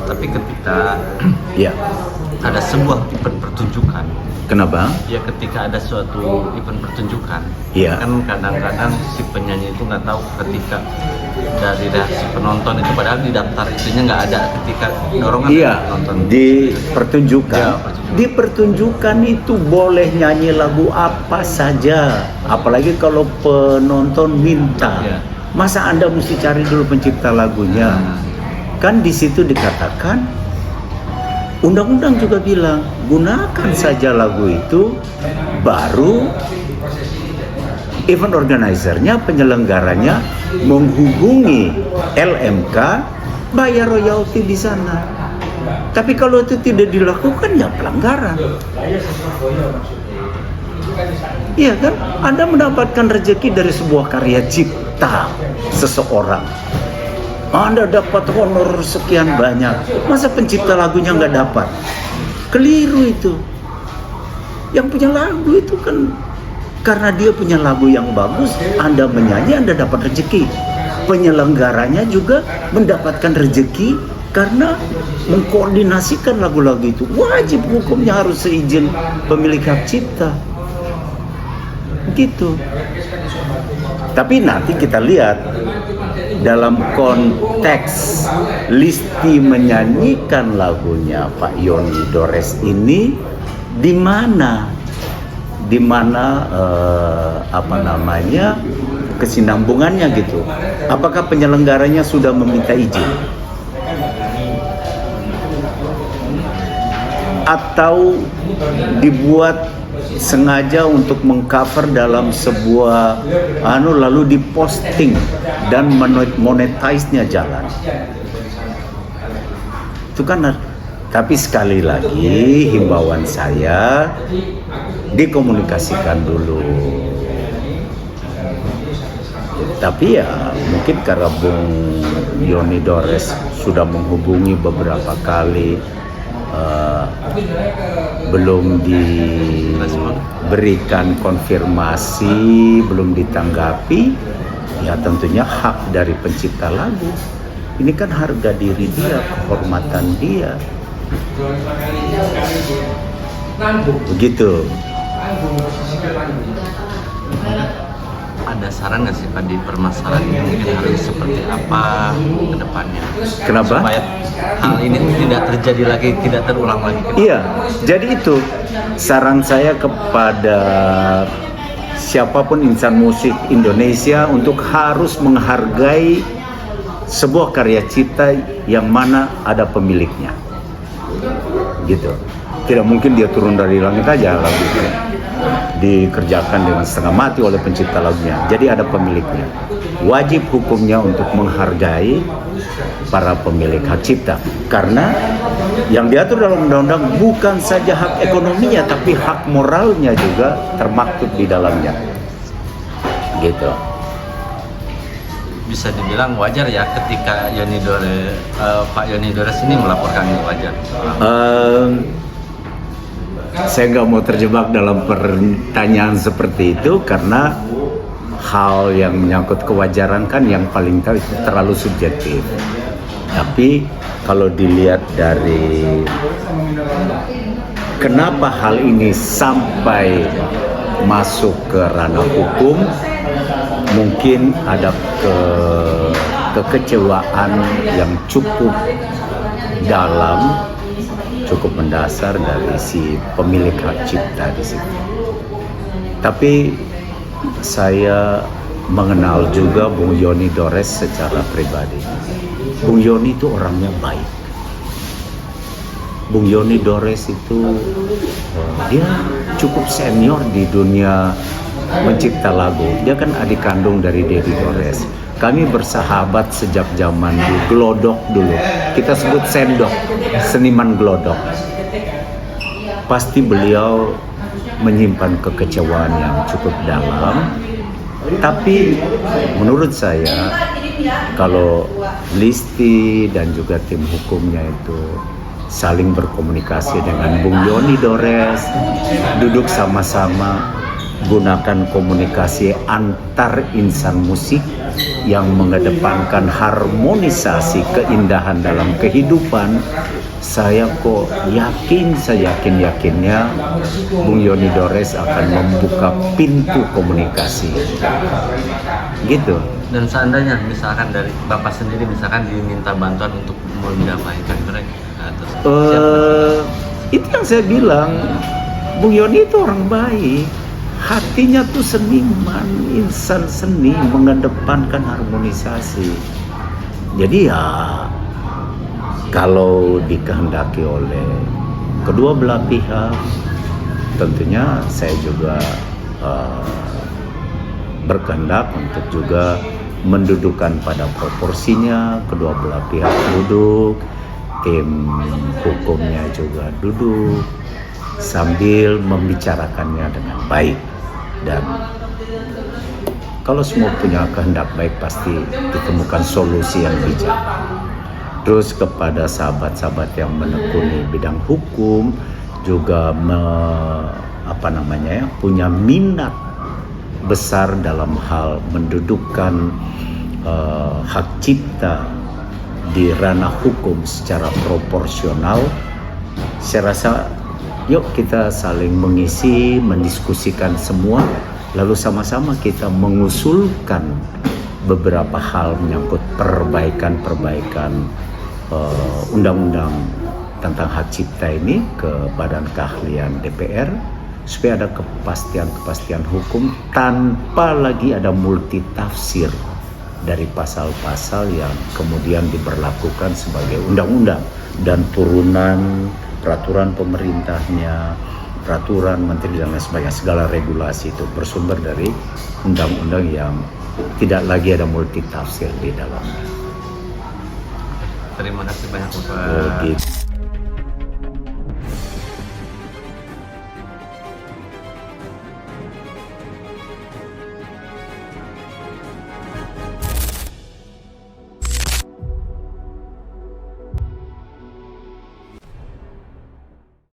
Tapi ketika Ya. ada sebuah event pertunjukan, Kenapa? ya ketika ada suatu event pertunjukan, Iya. kan kadang-kadang si penyanyi itu nggak tahu ketika dari reaksi penonton itu, padahal di daftar itunya nggak ada ketika dorongan Iya, dari penonton. di pertunjukan. Ya, pertunjukan. Di pertunjukan itu boleh nyanyi lagu apa saja, apalagi kalau penonton minta. Ya. Masa Anda mesti cari dulu pencipta lagunya? Kan di situ dikatakan, undang-undang juga bilang gunakan saja lagu itu, baru event organizer-nya, penyelenggaranya menghubungi LMK, bayar royalti di sana. Tapi kalau itu tidak dilakukan, ya pelanggaran. Iya kan? Anda mendapatkan rezeki dari sebuah karya cipta seseorang. Anda dapat honor sekian banyak. Masa pencipta lagunya nggak dapat? Keliru itu. Yang punya lagu itu kan karena dia punya lagu yang bagus, Anda menyanyi, Anda dapat rezeki. Penyelenggaranya juga mendapatkan rezeki karena mengkoordinasikan lagu-lagu itu. Wajib hukumnya harus seizin pemilik hak cipta. Begitu. Tapi nanti kita lihat dalam konteks Listi menyanyikan lagunya Pak Yoni Dores ini di mana kesinambungannya gitu. Apakah penyelenggaranya sudah meminta izin? Atau dibuat sengaja untuk mengcover dalam sebuah lalu diposting dan monetize-nya jalan. Itu kan. Tapi sekali lagi himbauan saya, dikomunikasikan dulu. Tapi ya mungkin karena Bung Yoni Dores sudah menghubungi beberapa kali, belum diberikan konfirmasi, belum ditanggapi, ya tentunya hak dari pencipta lagu. Ini kan harga diri dia, kehormatan dia. Begitu. Ada saran nggak sih Pak di permasalahan ini mungkin harus seperti apa ke depannya? Kenapa? Supaya hal ini tidak terjadi lagi, tidak terulang lagi. Iya, jadi itu saran saya kepada siapapun insan musik Indonesia untuk harus menghargai sebuah karya cipta yang mana ada pemiliknya. Gitu. Tidak mungkin dia turun dari langit aja lagunya, dikerjakan dengan setengah mati oleh pencipta lagunya. Jadi ada pemiliknya. Wajib hukumnya untuk menghargai para pemilik hak cipta, karena yang diatur dalam undang-undang bukan saja hak ekonominya, tapi hak moralnya juga termaktub di dalamnya. Gitu. Bisa dibilang wajar ya ketika Pak Yoni Dores ini melaporkan, itu wajar. Saya nggak mau terjebak dalam pertanyaan seperti itu karena hal yang menyangkut kewajaran kan yang paling tahu itu terlalu subjektif. Tapi kalau dilihat dari kenapa hal ini sampai masuk ke ranah hukum, mungkin ada kekecewaan yang cukup dalam, cukup mendasar dari si pemilik hak cipta di situ. Tapi saya mengenal juga Bung Yoni Dores secara pribadi. Bung Yoni itu orangnya baik. Bung Yoni Dores itu dia cukup senior di dunia mencipta lagu. Dia kan adik kandung dari Dedi Dores. Kami bersahabat sejak zaman di Glodok dulu. Kita sebut sendok, seniman Glodok. Pasti beliau menyimpan kekecewaan yang cukup dalam. Tapi menurut saya, kalau Listi dan juga tim hukumnya itu saling berkomunikasi dengan Bung Yoni Dores, duduk sama-sama, gunakan komunikasi antar insan musik yang mengedepankan harmonisasi keindahan dalam kehidupan. Saya kok yakinnya Bung Yoni Dores akan membuka pintu komunikasi gitu. Dan seandainya misalkan dari Bapak sendiri misalkan diminta bantuan untuk mendamaikan mereka atau itu yang saya bilang, Bung Yoni itu orang baik, hatinya tuh seniman, insan seni, mengedepankan harmonisasi. Jadi ya kalau dikehendaki oleh kedua belah pihak, tentunya saya juga berkehendak untuk juga mendudukan pada proporsinya, kedua belah pihak duduk, tim hukumnya juga duduk, sambil membicarakannya dengan baik. Dan kalau semua punya kehendak baik, pasti ditemukan solusi yang bijak. Terus kepada sahabat-sahabat yang menekuni bidang hukum juga punya minat besar dalam hal mendudukkan hak cipta di ranah hukum secara proporsional. Saya rasa yuk kita saling mengisi, mendiskusikan semua, lalu sama-sama kita mengusulkan beberapa hal menyangkut perbaikan undang-undang tentang hak cipta ini ke Badan Keahlian DPR, supaya ada kepastian hukum tanpa lagi ada multitafsir dari pasal-pasal yang kemudian diberlakukan sebagai undang-undang dan turunan peraturan pemerintahnya, peraturan menteri dan lain sebagainya. Segala regulasi itu bersumber dari undang-undang yang tidak lagi ada multitafsir di dalamnya. Terima kasih banyak Bapak. Gitu.